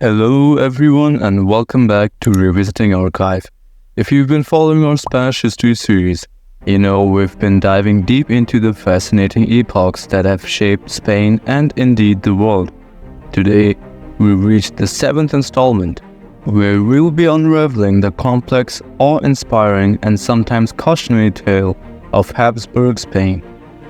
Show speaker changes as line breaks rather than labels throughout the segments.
Hello, everyone, and welcome back to Revisiting Archive. If you've been following our Spanish history series, you know we've been diving deep into the fascinating epochs that have shaped Spain and indeed the world. Today, we've reached the 7th installment, where we'll be unraveling the complex, awe-inspiring, and sometimes cautionary tale of Habsburg Spain.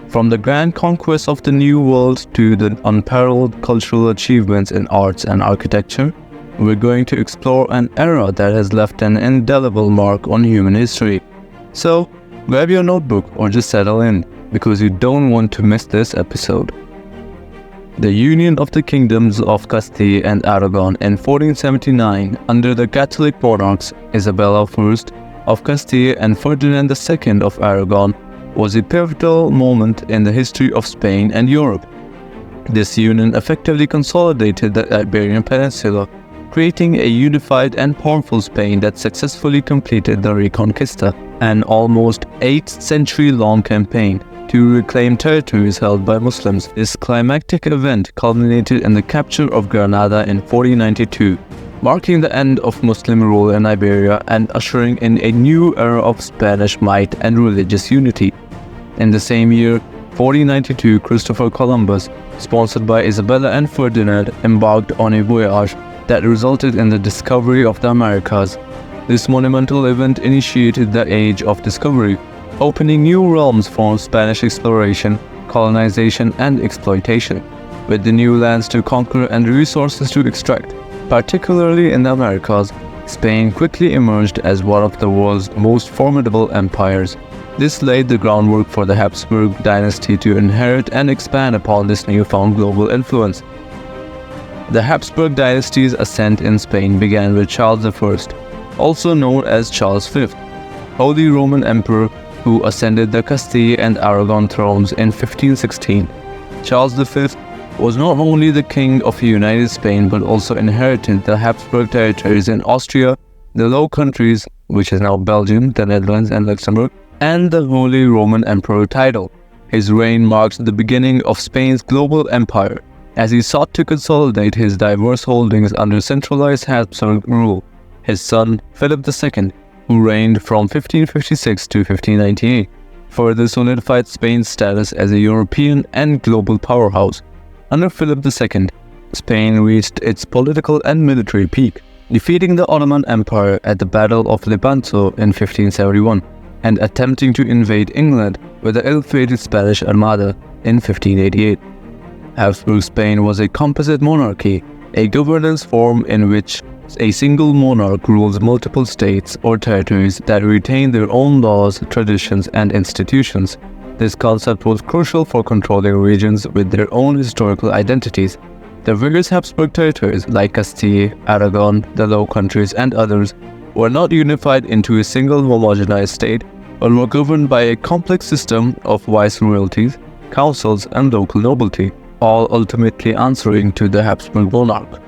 From the grand conquest of the New World to the unparalleled cultural achievements in arts and architecture, we're going to explore an era that has left an indelible mark on human history. So, grab your notebook or just settle in, because you don't want to miss this episode. The union of the kingdoms of Castile and Aragon in 1479 under the Catholic monarchs Isabella I of Castile and Ferdinand II of Aragon was a pivotal moment in the history of Spain and Europe. This union effectively consolidated the Iberian Peninsula, creating a unified and powerful Spain that successfully completed the Reconquista, an almost 8-century-long campaign to reclaim territories held by Muslims. This climactic event culminated in the capture of Granada in 1492, marking the end of Muslim rule in Iberia and ushering in a new era of Spanish might and religious unity. In the same year, 1492, Christopher Columbus, sponsored by Isabella and Ferdinand, embarked on a voyage that resulted in the discovery of the Americas. This monumental event initiated the Age of Discovery, opening new realms for Spanish exploration, colonization, and exploitation. With the new lands to conquer and resources to extract, particularly in the Americas, Spain quickly emerged as one of the world's most formidable empires. This laid the groundwork for the Habsburg Dynasty to inherit and expand upon this newfound global influence. The Habsburg Dynasty's ascent in Spain began with Charles I, also known as Charles V, Holy Roman Emperor, who ascended the Castile and Aragon thrones in 1516. Charles V was not only the king of United Spain but also inherited the Habsburg territories in Austria, the Low Countries, which is now Belgium, the Netherlands, and Luxembourg, and the Holy Roman Emperor title. His reign marked the beginning of Spain's global empire, as he sought to consolidate his diverse holdings under centralized Habsburg rule. His son, Philip II, who reigned from 1556 to 1598, further solidified Spain's status as a European and global powerhouse. Under Philip II, Spain reached its political and military peak, defeating the Ottoman Empire at the Battle of Lepanto in 1571, and attempting to invade England with the ill-fated Spanish Armada in 1588. Habsburg Spain was a composite monarchy, a governance form in which a single monarch rules multiple states or territories that retain their own laws, traditions, and institutions. This concept was crucial for controlling regions with their own historical identities. The various Habsburg territories like Castile, Aragon, the Low Countries, and others were not unified into a single homogenized state, but were governed by a complex system of viceroyalties, councils, and local nobility, all ultimately answering to the Habsburg monarch.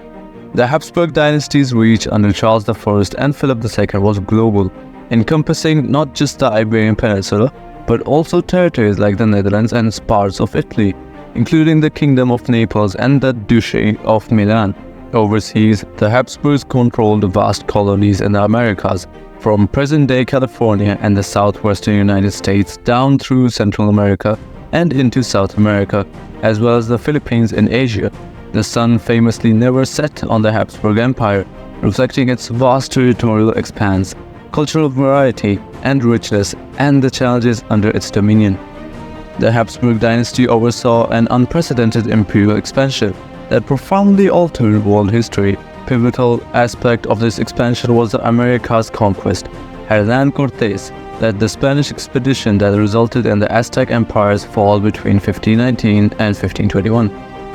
The Habsburg dynasty's reach under Charles I and Philip II was global, encompassing not just the Iberian Peninsula, but also territories like the Netherlands and parts of Italy, including the Kingdom of Naples and the Duchy of Milan. Overseas, the Habsburgs controlled vast colonies in the Americas, from present-day California and the southwestern United States down through Central America and into South America, as well as the Philippines in Asia. The sun famously never set on the Habsburg Empire, reflecting its vast territorial expanse, cultural variety, and richness, and the challenges under its dominion. The Habsburg dynasty oversaw an unprecedented imperial expansion that profoundly altered world history. Pivotal aspect of this expansion was the Americas conquest. Hernán Cortés led the Spanish expedition that resulted in the Aztec Empire's fall between 1519 and 1521.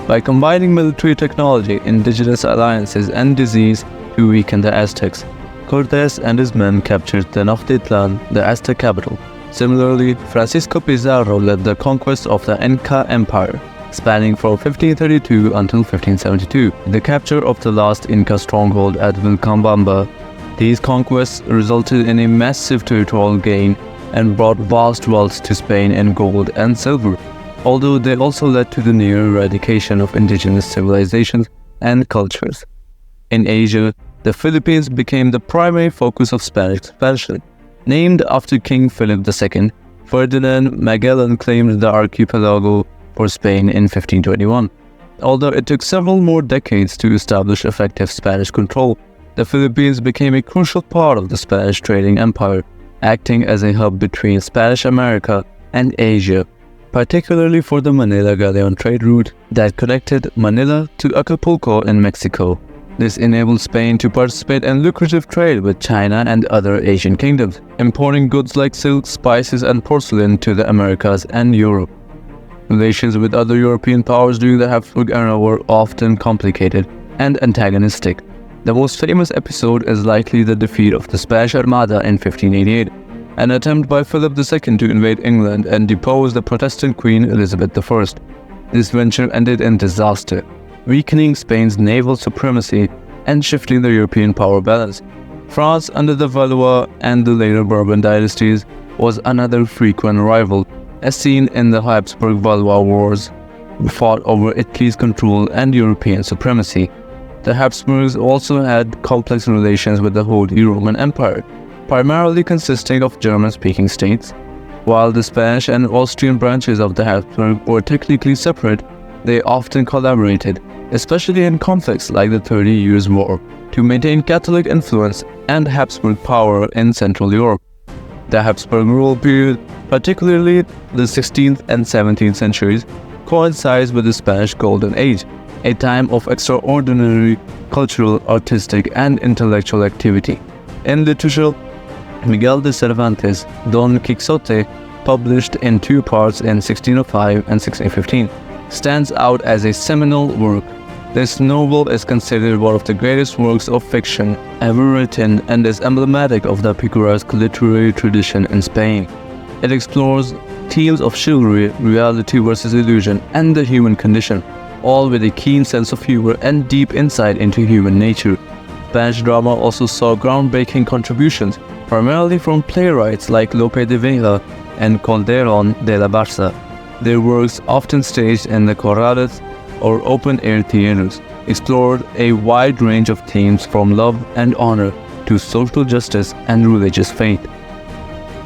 By combining military technology, indigenous alliances, and disease to weaken the Aztecs, Cortés and his men captured Tenochtitlan, the Aztec capital. Similarly, Francisco Pizarro led the conquest of the Inca Empire, spanning from 1532 until 1572, the capture of the last Inca stronghold at Vilcabamba. These conquests resulted in a massive territorial gain and brought vast wealth to Spain in gold and silver, although they also led to the near eradication of indigenous civilizations and cultures. In Asia, the Philippines became the primary focus of Spanish expansion. Named after King Philip II, Ferdinand Magellan claimed the archipelago for Spain in 1521. Although it took several more decades to establish effective Spanish control, the Philippines became a crucial part of the Spanish trading empire, acting as a hub between Spanish America and Asia, particularly for the Manila Galleon trade route that connected Manila to Acapulco in Mexico. This enabled Spain to participate in lucrative trade with China and other Asian kingdoms, importing goods like silk, spices, and porcelain to the Americas and Europe. Relations with other European powers during the Habsburg era were often complicated and antagonistic. The most famous episode is likely the defeat of the Spanish Armada in 1588, an attempt by Philip II to invade England and depose the Protestant Queen Elizabeth I. This venture ended in disaster, weakening Spain's naval supremacy and shifting the European power balance. France, under the Valois and the later Bourbon dynasties, was another frequent rival, as seen in the Habsburg-Valois Wars, fought over Italy's control and European supremacy. The Habsburgs also had complex relations with the Holy Roman Empire, primarily consisting of German-speaking states. While the Spanish and Austrian branches of the Habsburg were technically separate, they often collaborated, especially in conflicts like the 30 Years' War, to maintain Catholic influence and Habsburg power in Central Europe. The Habsburg rule period, particularly the 16th and 17th centuries, coincides with the Spanish Golden Age, a time of extraordinary cultural, artistic, and intellectual activity. In literature, Miguel de Cervantes' Don Quixote, published in two parts in 1605 and 1615, stands out as a seminal work. This novel is considered one of the greatest works of fiction ever written and is emblematic of the picaresque literary tradition in Spain. It explores themes of chivalry, reality versus illusion, and the human condition, all with a keen sense of humor and deep insight into human nature. Spanish drama also saw groundbreaking contributions, primarily from playwrights like Lope de Vega and Calderón de la Barca. Their works, often staged in the corrales or open-air theaters, explored a wide range of themes from love and honor to social justice and religious faith.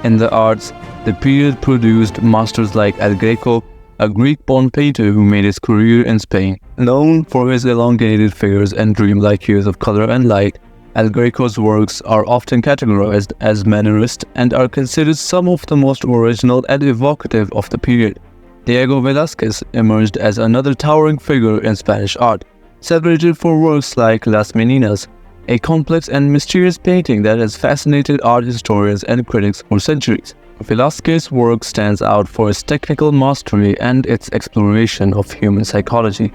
In the arts, the period produced masters like El Greco, a Greek-born painter who made his career in Spain. Known for his elongated figures and dreamlike use of color and light, El Greco's works are often categorized as Mannerist and are considered some of the most original and evocative of the period. Diego Velázquez emerged as another towering figure in Spanish art, celebrated for works like Las Meninas, a complex and mysterious painting that has fascinated art historians and critics for centuries. Velázquez's work stands out for its technical mastery and its exploration of human psychology.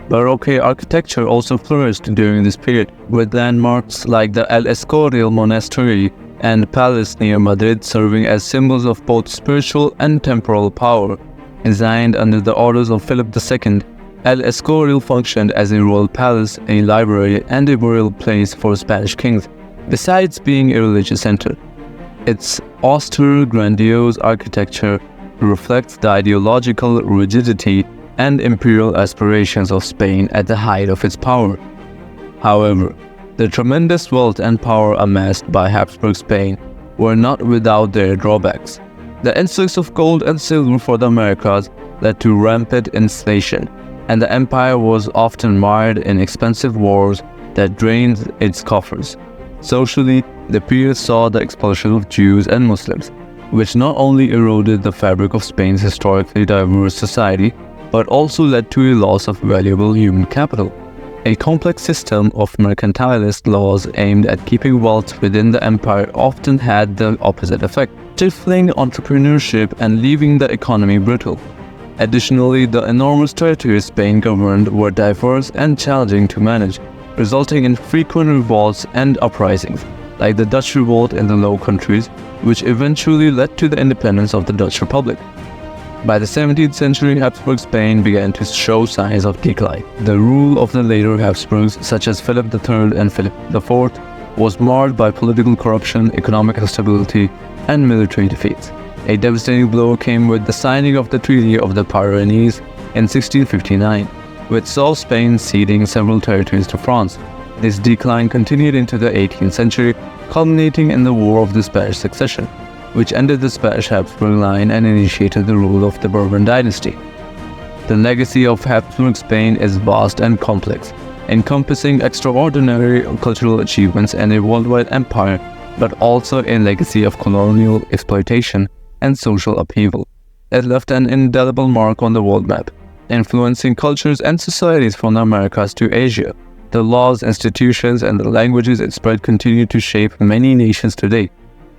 Baroque architecture also flourished during this period, with landmarks like the El Escorial Monastery and Palace near Madrid serving as symbols of both spiritual and temporal power. Designed under the orders of Philip II, El Escorial functioned as a royal palace, a library, and a burial place for Spanish kings, besides being a religious center. Its austere, grandiose architecture reflects the ideological rigidity and imperial aspirations of Spain at the height of its power. However, the tremendous wealth and power amassed by Habsburg Spain were not without their drawbacks. The influx of gold and silver for the Americas led to rampant inflation, and the empire was often mired in expensive wars that drained its coffers. Socially, the period saw the expulsion of Jews and Muslims, which not only eroded the fabric of Spain's historically diverse society, but also led to a loss of valuable human capital. A complex system of mercantilist laws aimed at keeping wealth within the empire often had the opposite effect, stifling entrepreneurship and leaving the economy brittle. Additionally, the enormous territories Spain governed were diverse and challenging to manage, resulting in frequent revolts and uprisings, like the Dutch Revolt in the Low Countries, which eventually led to the independence of the Dutch Republic. By the 17th century, Habsburg Spain began to show signs of decline. The rule of the later Habsburgs, such as Philip III and Philip IV, was marred by political corruption, economic instability, and military defeats. A devastating blow came with the signing of the Treaty of the Pyrenees in 1659, which saw Spain ceding several territories to France. This decline continued into the 18th century, culminating in the War of the Spanish Succession, which ended the Spanish Habsburg line and initiated the rule of the Bourbon dynasty. The legacy of Habsburg Spain is vast and complex, encompassing extraordinary cultural achievements and a worldwide empire, but also a legacy of colonial exploitation and social upheaval. It left an indelible mark on the world map, influencing cultures and societies from the Americas to Asia. The laws, institutions, and the languages it spread continue to shape many nations today.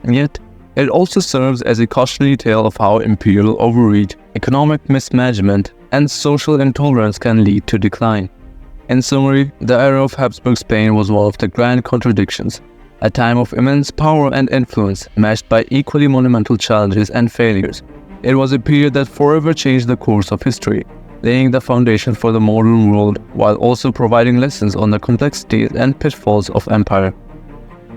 Yet, it also serves as a cautionary tale of how imperial overreach, economic mismanagement, and social intolerance can lead to decline. In summary, the era of Habsburg Spain was one of the grand contradictions, a time of immense power and influence, matched by equally monumental challenges and failures. It was a period that forever changed the course of history, laying the foundation for the modern world while also providing lessons on the complexities and pitfalls of empire.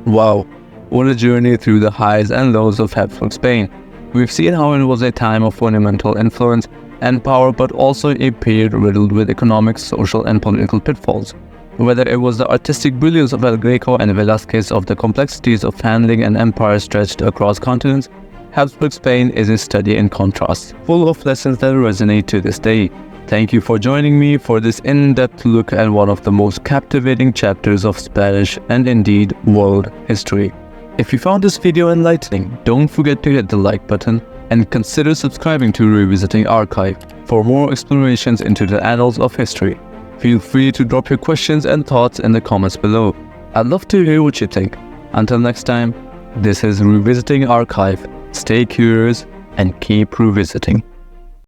Wow, what a journey through the highs and lows of Habsburg Spain. We've seen how it was a time of monumental influence and power, but also a period riddled with economic, social, and political pitfalls. Whether it was the artistic brilliance of El Greco and Velázquez or the complexities of handling an empire stretched across continents, Habsburg Spain is a study in contrast, full of lessons that resonate to this day. Thank you for joining me for this in-depth look at one of the most captivating chapters of Spanish and indeed world history. If you found this video enlightening, don't forget to hit the like button and consider subscribing to Revisiting Archive for more explorations into the annals of history. Feel free to drop your questions and thoughts in the comments below. I'd love to hear what you think. Until next time, this is Revisiting Archive. Stay curious and keep revisiting.